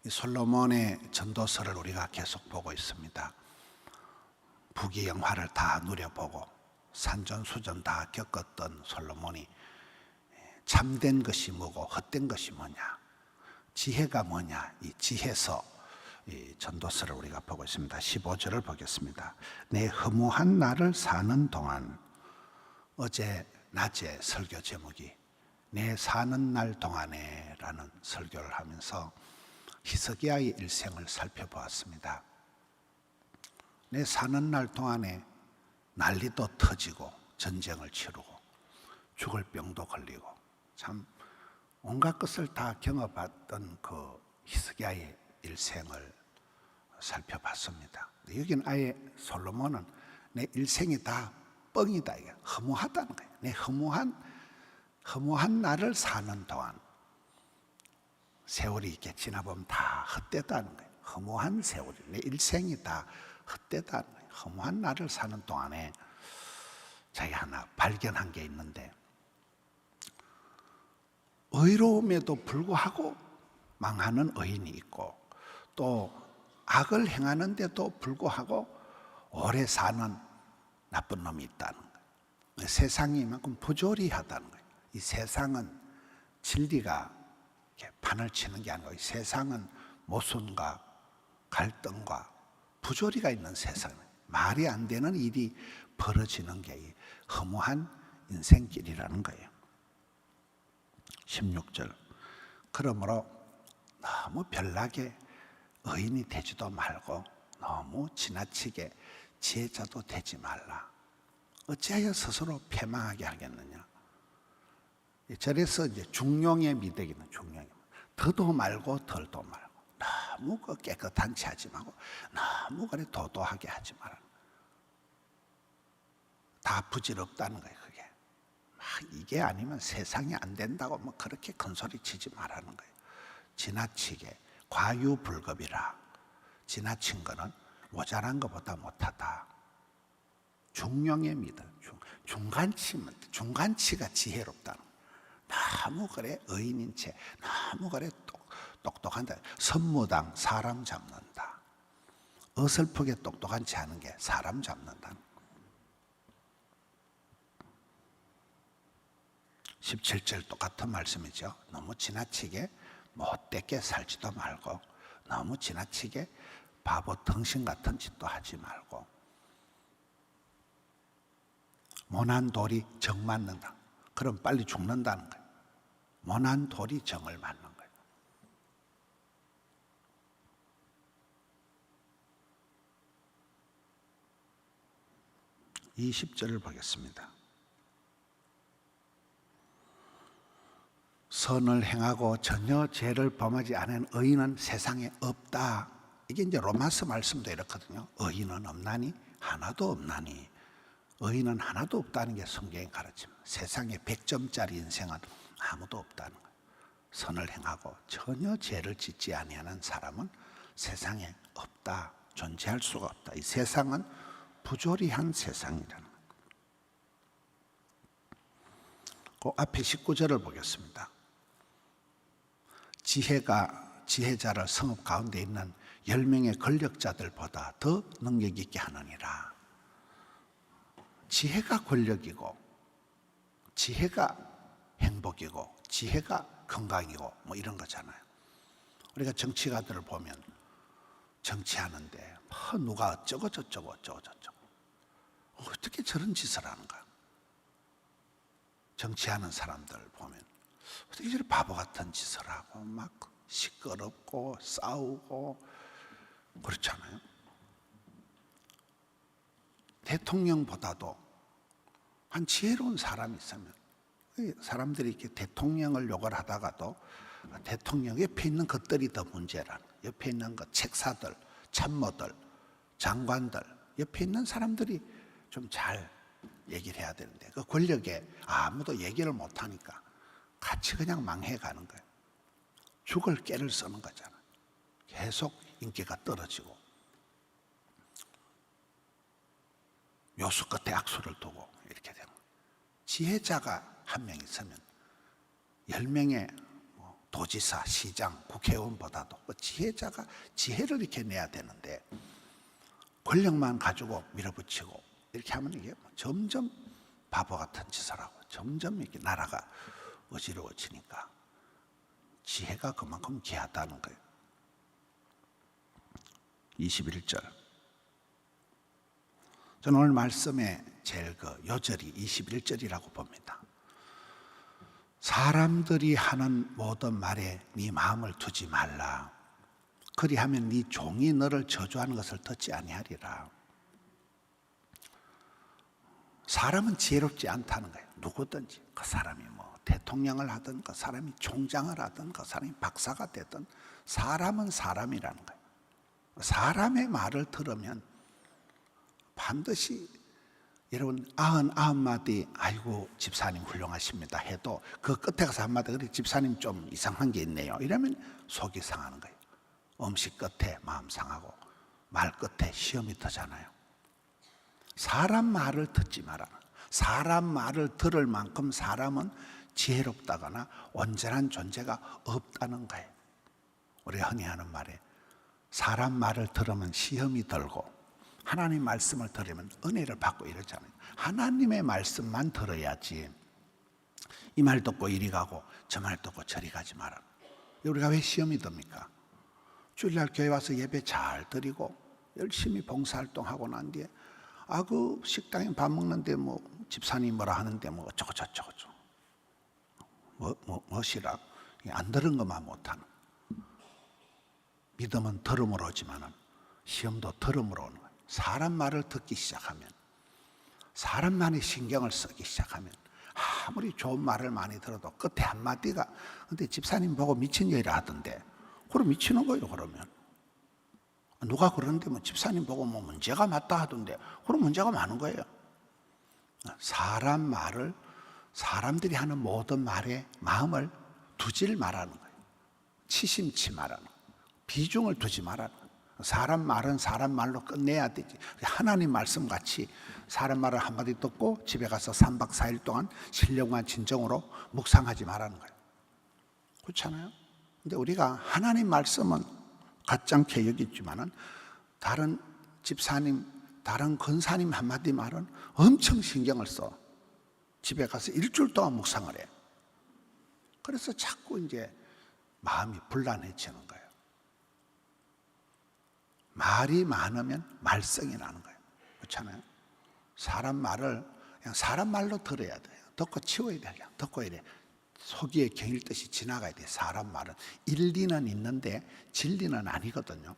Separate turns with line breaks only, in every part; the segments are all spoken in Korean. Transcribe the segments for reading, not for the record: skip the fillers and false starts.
이 솔로몬의 전도서를 우리가 계속 보고 있습니다. 부귀영화를 다 누려보고 산전수전 다 겪었던 솔로몬이 참된 것이 뭐고 헛된 것이 뭐냐, 지혜가 뭐냐, 이 지혜서 이 전도서를 우리가 보고 있습니다. 15절을 보겠습니다. 내 허무한 날을 사는 동안, 어제 낮에 설교 제목이 내 사는 날 동안에 라는 설교를 하면서 히스기야의 일생을 살펴보았습니다. 내 사는 날 동안에 난리도 터지고 전쟁을 치르고 죽을 병도 걸리고 참 온갖 것을 다 경험했던 그 히스기야의 일생을 살펴봤습니다. 여기는 아예 솔로몬은 내 일생이 다 뻥이다, 이게 허무하다는 거예요. 내 허무한 날을 사는 동안, 세월이 이렇게 지나보면 다 헛되다는 거예요. 허무한 세월이, 내 일생이 다 헛되다는 거예요. 허무한 날을 사는 동안에 자기 하나 발견한 게 있는데, 의로움에도 불구하고 망하는 의인이 있고, 또 악을 행하는데도 불구하고 오래 사는 나쁜 놈이 있다는 거예요. 세상이 이만큼 부조리하다는 거예요. 이 세상은 진리가 이렇게 판을 치는 게 아니고, 이 세상은 모순과 갈등과 부조리가 있는 세상이에요. 말이 안 되는 일이 벌어지는 게 이 허무한 인생길이라는 거예요. 16절, 그러므로 너무 별나게 의인이 되지도 말고 너무 지나치게 지혜자도 되지 말라. 어찌하여 스스로 패망하게 하겠느냐. 절에서 이제 중용의 미덕이는 중용이, 더도 말고 덜도 말고, 너무 깨끗한 채 하지 말고 너무 그래 도도하게 하지 말라. 다 부질없다는 거예요. 그게 막 이게 아니면 세상이 안 된다고 뭐 그렇게 큰 소리 치지 말라는 거예요. 지나치게 과유불급이라, 지나친 거는 모자란 것보다 못하다. 중용의 미덕, 중간치가 지혜롭다는 거예요. 너무 그래 의인인 채, 너무 그래 똑똑한다. 선무당, 사람 잡는다. 어설프게 똑똑한 채 하는 게 사람 잡는다. 17절 똑같은 말씀이죠. 너무 지나치게 못되게 살지도 말고, 너무 지나치게 바보 덩신 같은 짓도 하지 말고, 모난 돌이 정 맞는다. 그럼 빨리 죽는다는 거예요. 모난 돌이 정을 맞는 거예요. 이 20절을 보겠습니다. 선을 행하고 전혀 죄를 범하지 않은 의인은 세상에 없다. 이게 이제 로마서 말씀도 이렇거든요. 의인은 없나니? 하나도 없나니. 의인은 하나도 없다는 게 성경의 가르침. 세상에 100점짜리 인생은 아무도 없다는 거예요. 선을 행하고 전혀 죄를 짓지 아니하는 사람은 세상에 없다. 존재할 수가 없다. 이 세상은 부조리한 세상이라는 거예요. 그 앞에 19절을 보겠습니다. 지혜가 지혜자를 성읍 가운데 있는 10명의 권력자들보다 더 능력 있게 하느니라. 지혜가 권력이고, 지혜가 행복이고, 지혜가 건강이고 뭐 이런 거잖아요. 우리가 정치가들을 보면 정치하는데 누가 어쩌고 저쩌고 어떻게 저런 짓을 하는가. 정치하는 사람들 보면 어떻게 저런 바보 같은 짓을 하고 막 시끄럽고 싸우고 그렇잖아요. 대통령보다도 한 지혜로운 사람이 있으면, 사람들이 이렇게 대통령을 욕을 하다가도 대통령 옆에 있는 것들이 더 문제라는, 옆에 있는 것, 책사들, 참모들, 장관들, 옆에 있는 사람들이 좀 잘 얘기를 해야 되는데, 그 권력에 아무도 얘기를 못하니까 같이 그냥 망해가는 거예요. 죽을 깨를 쓰는 거잖아요. 계속 인기가 떨어지고, 묘수 끝에 악수를 두고 이렇게 되는 거예요. 지혜자가 한 명 있으면 10명의 도지사, 시장, 국회의원보다도 지혜자가 지혜를 이렇게 내야 되는데 권력만 가지고 밀어붙이고 이렇게 하면 이게 점점 바보 같은 짓을 하고 점점 이렇게 나라가 어지러워지니까 지혜가 그만큼 귀하다는 거예요. 21절. 저는 오늘 말씀에 제일 요절이 21절이라고 봅니다. 사람들이 하는 모든 말에 네 마음을 두지 말라. 그리하면 네 종이 너를 저주하는 것을 듣지 아니하리라. 사람은 지혜롭지 않다는 거예요. 누구든지 그 사람이 대통령을 하든 그 사람이 총장을 하든 그 사람이 박사가 되든 사람은 사람이라는 거예요. 사람의 말을 들으면 반드시 여러분 99마디 아이고 집사님 훌륭하십니다 해도 그 끝에 가서 한마디 그래 집사님 좀 이상한 게 있네요 이러면 속이 상하는 거예요. 음식 끝에 마음 상하고 말 끝에 시험이 터잖아요. 사람 말을 듣지 마라. 사람 말을 들을 만큼 사람은 지혜롭다거나 온전한 존재가 없다는 거예요. 우리가 흔히 하는 말에 사람 말을 들으면 시험이 들고 하나님 말씀을 들으면 은혜를 받고 이러잖아요. 하나님의 말씀만 들어야지 이 말 듣고 이리 가고 저 말 듣고 저리 가지 마라. 우리가 왜 시험이 듭니까? 주일날 교회 와서 예배 잘 드리고 열심히 봉사활동하고 난 뒤에 그 식당에 밥 먹는데 집사님 뭐라 하는데 어쩌고 저쩌고 무엇이라 안 들은 것만 못하는. 믿음은 들음으로 오지만은 시험도 들음으로 오는 거예요. 사람 말을 듣기 시작하면 사람만의 신경을 쓰기 시작하면 아무리 좋은 말을 많이 들어도 끝에 한마디가 근데 집사님 보고 미친년이라 하던데 그럼 미치는 거예요. 그러면 누가 그러는데 집사님 보고 문제가 맞다 하던데 그럼 문제가 많은 거예요. 사람 말을 사람들이 하는 모든 말에 마음을 두질 말라는 거예요. 치심치 말하는 거예요. 비중을 두지 말라는 거예요. 사람 말은 사람 말로 끝내야 되지. 하나님 말씀같이 사람 말을 한마디 듣고 집에 가서 3박 4일 동안 신령과 진정으로 묵상하지 말라는 거예요. 그렇잖아요. 근데 우리가 하나님 말씀은 가짜게 여기지만은 다른 집사님, 다른 권사님 한마디 말은 엄청 신경을 써. 집에 가서 일주일 동안 묵상을 해. 그래서 자꾸 이제 마음이 불안해지는 거예요. 말이 많으면 말썽이 나는 거예요. 그렇잖아요. 사람 말을 그냥 사람 말로 들어야 돼요. 듣고 치워야 돼요. 그냥 듣고 이래 속이에 경일듯이 지나가야 돼요. 사람 말은 일리는 있는데 진리는 아니거든요.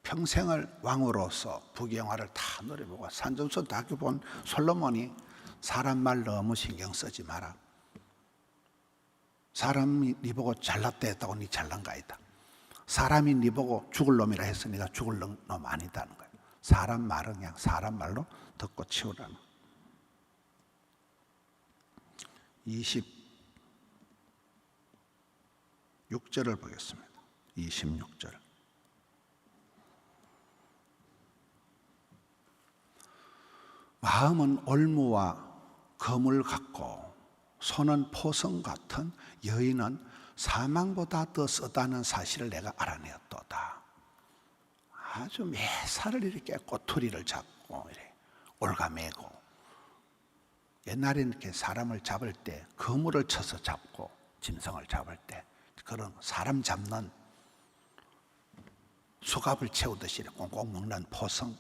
평생을 왕으로서 부귀영화를 다 누려보고 산전수 다 겪어본 솔로몬이 사람 말 너무 신경 쓰지 마라. 사람이 네 보고 잘났다 했다고 네 잘난 거 아니다. 사람이 네 보고 죽을 놈이라 해서 네가 죽을 놈 아니다는 거예요. 사람 말은 그냥 사람 말로 듣고 치우라는 거예요. 26절을 보겠습니다. 26절. 마음은 올무와 검을 갖고 손은 포성 같은 여인은 사망보다 더 쓰다는 사실을 내가 알아내었도다. 아주 매사를 이렇게 꼬투리를 잡고 이래 올가매고 옛날에는 이렇게 사람을 잡을 때 그물을 쳐서 잡고 짐승을 잡을 때 그런 사람 잡는 수갑을 채우듯이 꽁꽁 묶는 포성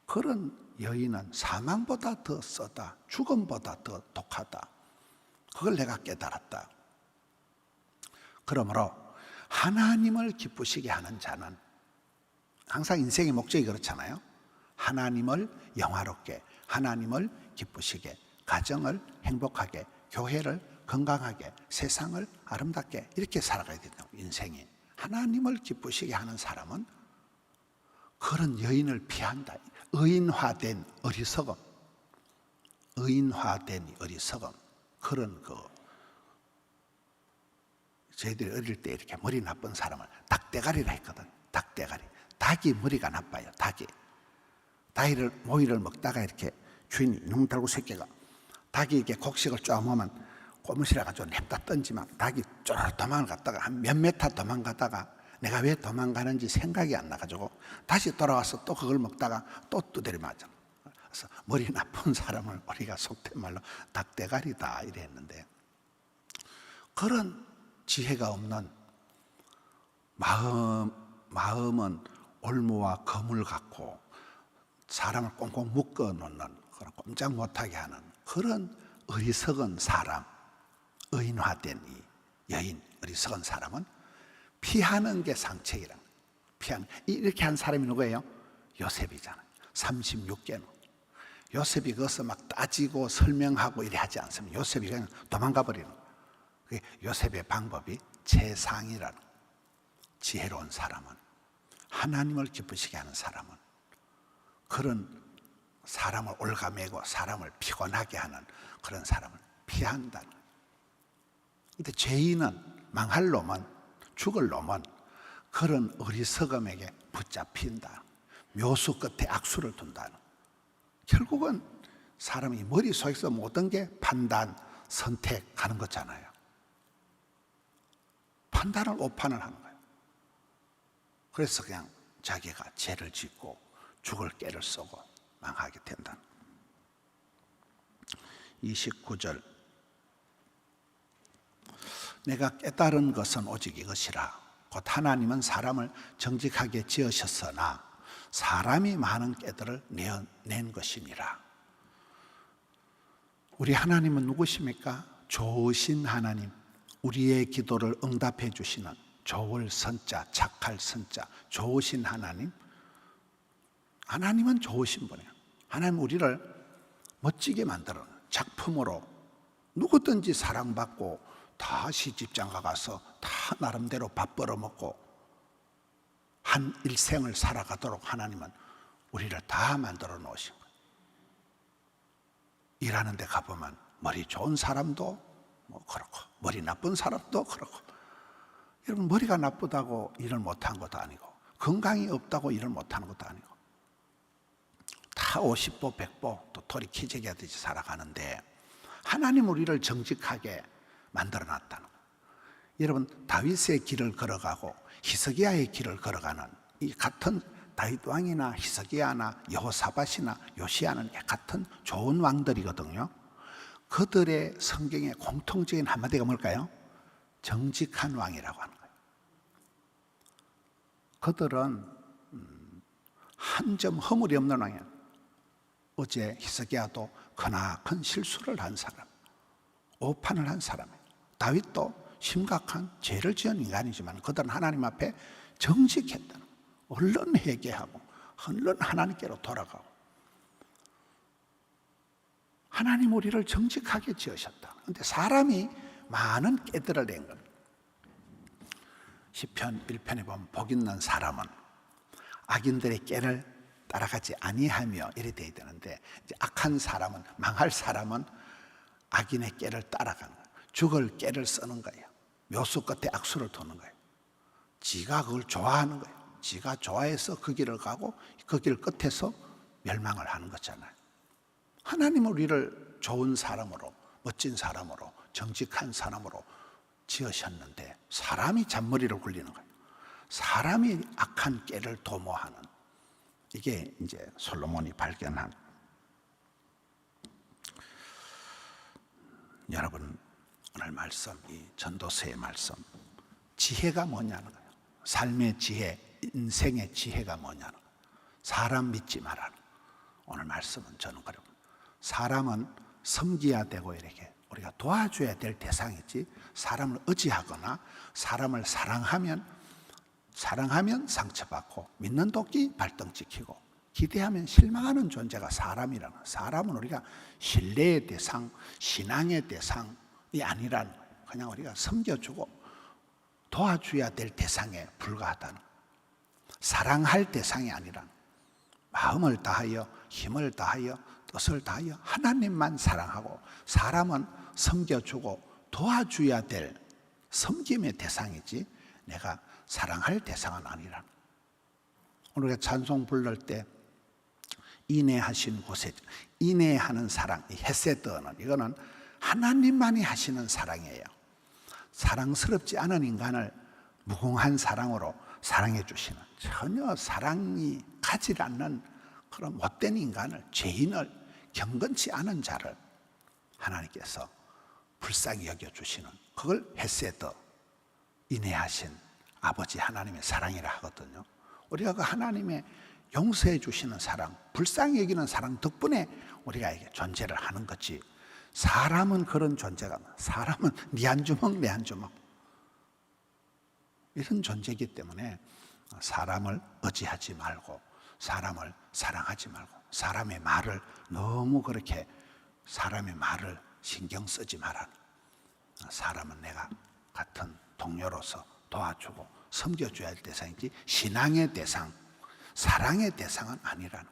그런 여인은 사망보다 더 쓰다 죽음보다 더 독하다. 그걸 내가 깨달았다. 그러므로 하나님을 기쁘시게 하는 자는 항상 인생의 목적이 그렇잖아요. 하나님을 영화롭게, 하나님을 기쁘시게, 가정을 행복하게, 교회를 건강하게, 세상을 아름답게 이렇게 살아가야 된다고. 인생이 하나님을 기쁘시게 하는 사람은 그런 여인을 피한다. 의인화된 어리석음, 의인화된 어리석음 그런 저희들이 어릴 때 이렇게 머리 나쁜 사람을 닭대가리라 했거든. 닭대가리. 닭이 머리가 나빠요. 모이를 먹다가 이렇게 주인이 이놈 달고 새끼가 닭이 이렇게 곡식을 쪼아먹으면 고무실에 가지고 냅다 던지면 닭이 쫄 도망갔다가 한 몇 메타 도망가다가 내가 왜 도망가는지 생각이 안 나가지고 다시 돌아와서 또 그걸 먹다가 또 두드려 맞아. 그래서 머리 나쁜 사람을 우리가 속된 말로 닭대가리다 이랬는데, 그런 지혜가 없는 마음은 올무와 검을 갖고 사람을 꽁꽁 묶어 놓는, 그런 꼼짝 못하게 하는 그런 어리석은 사람, 의인화된 이 여인, 어리석은 사람은 피하는 게 상책이라. 이렇게 한 사람이 누구예요? 요셉이잖아요. 36개는. 요셉이 거기서 막 따지고 설명하고 이래 하지 않습니다. 요셉이 그냥 도망가 버리는 거예요. 그게 요셉의 방법이 최상이라는 거예요. 지혜로운 사람은, 하나님을 기쁘시게 하는 사람은 그런 사람을 올가매고 사람을 피곤하게 하는 그런 사람을 피한다는 거예요. 근데 죄인은, 망할 놈은, 죽을 놈은 그런 어리석음에게 붙잡힌다. 묘수 끝에 악수를 둔다는. 결국은 사람이 머릿속에서 모든 게 판단, 선택하는 거잖아요. 판단을 오판을 하는 거예요. 그래서 그냥 자기가 죄를 짓고 죽을 깨를 쏘고 망하게 된다. 29절, 내가 깨달은 것은 오직 이것이라. 곧 하나님은 사람을 정직하게 지으셨으나 사람이 많은 깨들을 낸 것이니라. 우리 하나님은 누구십니까? 좋으신 하나님, 우리의 기도를 응답해 주시는, 좋을 선자, 착할 선자, 좋으신 하나님. 하나님은 좋으신 분이에요. 하나님 우리를 멋지게 만들어 작품으로 누구든지 사랑받고 다 시집장 가서 다 나름대로 밥 벌어먹고 한 일생을 살아가도록 하나님은 우리를 다 만들어 놓으신 거예요. 일하는 데 가보면 머리 좋은 사람도 뭐 그렇고 머리 나쁜 사람도 그렇고. 여러분, 머리가 나쁘다고 일을 못한 것도 아니고 건강이 없다고 일을 못하는 것도 아니고 다 50보 100보 또 토리 키재기 하듯이 살아가는데 하나님 우리를 정직하게 만들어놨다는 거예요. 여러분, 다윗의 길을 걸어가고 히스기야의 길을 걸어가는 이 같은 다윗 왕이나 히스기야나 여호사밧이나 요시야는 같은 좋은 왕들이거든요. 그들의 성경의 공통적인 한마디가 뭘까요? 정직한 왕이라고 하는 거예요. 그들은 한 점 허물이 없는 왕이에요. 어제 히스기야도 크나큰 실수를 한 사람, 오판을 한 사람이에요. 다윗도 심각한 죄를 지은 인간이지만 그들은 하나님 앞에 정직했다는 거예요. 얼른 회개하고 얼른 하나님께로 돌아가고. 하나님 우리를 정직하게 지으셨다. 그런데 사람이 많은 깨들을 낸 겁니다. 시편 1편에 보면 복 있는 사람은 악인들의 깨를 따라가지 아니하며 이래 돼야 되는데, 이제 악한 사람은, 망할 사람은 악인의 깨를 따라가는 거예요. 죽을 깨를 쓰는 거예요. 묘수 끝에 악수를 두는 거예요. 지가 그걸 좋아하는 거예요. 지가 좋아해서 그 길을 가고 그 길 끝에서 멸망을 하는 거잖아요. 하나님은 우리를 좋은 사람으로, 멋진 사람으로, 정직한 사람으로 지으셨는데 사람이 잔머리를 굴리는 거예요. 사람이 악한 깨를 도모하는, 이게 이제 솔로몬이 발견한. 여러분, 오늘 말씀, 이 전도서의 말씀, 지혜가 뭐냐는 거예요. 삶의 지혜, 인생의 지혜가 뭐냐는 거예요. 사람 믿지 말라는 거예요. 오늘 말씀은 저는 그래요. 사람은 섬겨야 되고 이렇게 우리가 도와줘야 될 대상이지, 사람을 의지하거나 사람을 사랑하면 상처받고 믿는 도끼 발등찍히고 기대하면 실망하는 존재가 사람이라는 거예요. 사람은 우리가 신뢰의 대상, 신앙의 대상이 아니라는 거예요. 그냥 우리가 섬겨주고 도와줘야 될 대상에 불과하다는 거예요. 사랑할 대상이 아니라는 거예요. 마음을 다하여 힘을 다하여 뜻을 다하여 하나님만 사랑하고 사람은 섬겨주고 도와줘야 될 섬김의 대상이지 내가 사랑할 대상은 아니라는 거예요. 오늘 우리가 찬송 부를 때 인내하신 곳에, 인내하는 사랑, 이 헤세드는, 이거는 하나님만이 하시는 사랑이에요. 사랑스럽지 않은 인간을 무궁한 사랑으로 사랑해 주시는, 전혀 사랑이 가지 않는 그런 못된 인간을, 죄인을, 경건치 않은 자를 하나님께서 불쌍히 여겨주시는, 그걸 헤세드, 인내하신 아버지 하나님의 사랑이라 하거든요. 우리가 그 하나님의 용서해 주시는 사랑, 불쌍히 여기는 사랑 덕분에 우리가 이게 존재를 하는 거지. 사람은 그런 존재가, 사람은 네 한 주먹 내 한 주먹 이런 존재이기 때문에 사람을 의지하지 말고, 사람을 사랑하지 말고, 사람의 말을 너무 그렇게 사람의 말을 신경 쓰지 마라. 사람은 내가 같은 동료로서 도와주고 섬겨줘야 할 대상이지 신앙의 대상, 사랑의 대상은 아니라는,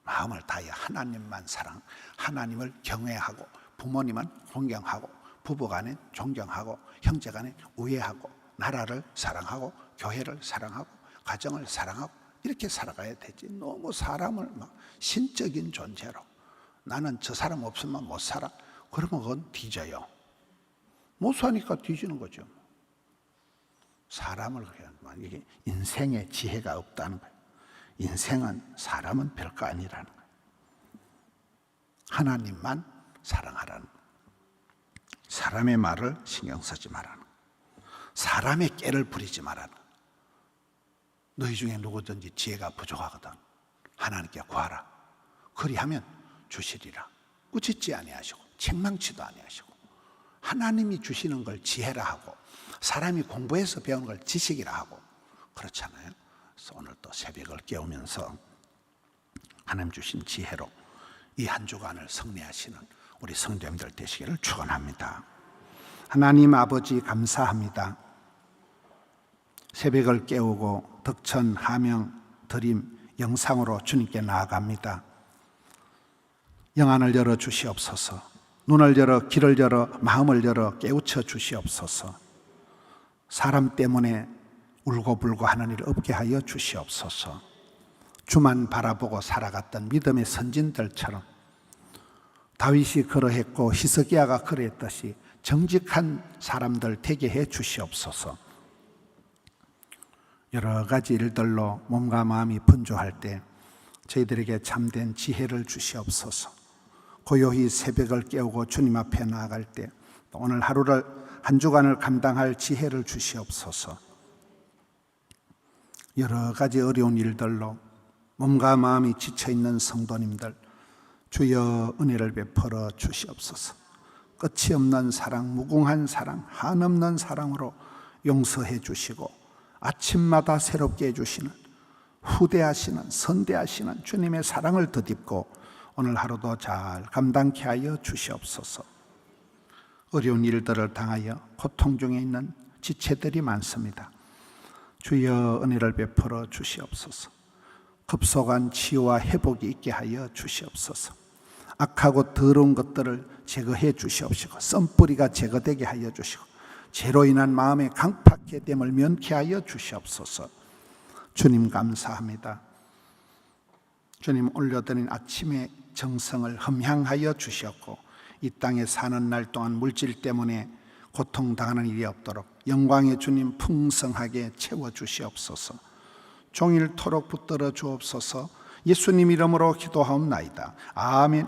마음을 다하여 하나님만 사랑, 하나님을 경외하고 부모님은 존경하고 부부간에 존경하고 형제간에 우애하고 나라를 사랑하고 교회를 사랑하고 가정을 사랑하고 이렇게 살아가야 되지. 너무 사람을 막 신적인 존재로, 나는 저 사람 없으면 못 살아, 그러면 그건 뒤져요. 못 사니까 뒤지는 거죠. 사람을 그냥 이게 인생에 지혜가 없다는 거예요. 인생은, 사람은 별거 아니라는 거예요. 하나님만 사랑하라는 거예요. 사람의 말을 신경 쓰지 말라는 거예요. 사람의 깨를 부리지 말라는 거예요. 너희 중에 누구든지 지혜가 부족하거든 하나님께 구하라. 그리하면 주시리라. 꾸짖지 아니하시고 책망치도 아니하시고, 하나님이 주시는 걸 지혜라 하고 사람이 공부해서 배우는 걸 지식이라 하고 그렇잖아요. 그래서 오늘 또 새벽을 깨우면서 하나님 주신 지혜로 이 한 주간을 승리하시는 우리 성도님들 되시기를 축원합니다. 하나님 아버지 감사합니다. 새벽을 깨우고 덕천 하명 드림 영상으로 주님께 나아갑니다. 영안을 열어 주시옵소서. 눈을 열어, 귀를 열어, 마음을 열어 깨우쳐 주시옵소서. 사람 때문에 울고불고 하는 일 없게 하여 주시옵소서. 주만 바라보고 살아갔던 믿음의 선진들처럼, 다윗이 그러했고 히스기야가 그러했듯이 정직한 사람들 되게 해 주시옵소서. 여러 가지 일들로 몸과 마음이 분주할 때 저희들에게 참된 지혜를 주시옵소서. 고요히 새벽을 깨우고 주님 앞에 나아갈 때 오늘 하루를, 한 주간을 감당할 지혜를 주시옵소서. 여러 가지 어려운 일들로 몸과 마음이 지쳐있는 성도님들, 주여 은혜를 베풀어 주시옵소서. 끝이 없는 사랑, 무궁한 사랑, 한없는 사랑으로 용서해 주시고 아침마다 새롭게 해주시는, 후대하시는, 선대하시는 주님의 사랑을 덧입고 오늘 하루도 잘 감당케 하여 주시옵소서. 어려운 일들을 당하여 고통 중에 있는 지체들이 많습니다. 주여 은혜를 베풀어 주시옵소서. 급속한 치유와 회복이 있게 하여 주시옵소서. 악하고 더러운 것들을 제거해 주시옵시고 썬뿌리가 제거되게 하여 주시고 죄로 인한 마음의 강팍해 됨을 면케 하여 주시옵소서. 주님 감사합니다. 주님 올려드린 아침의 정성을 흠향하여 주셨고 이 땅에 사는 날 동안 물질 때문에 고통당하는 일이 없도록 영광의 주님 풍성하게 채워주시옵소서. 종일토록 붙들어 주옵소서. 예수님 이름으로 기도하옵나이다. 아멘.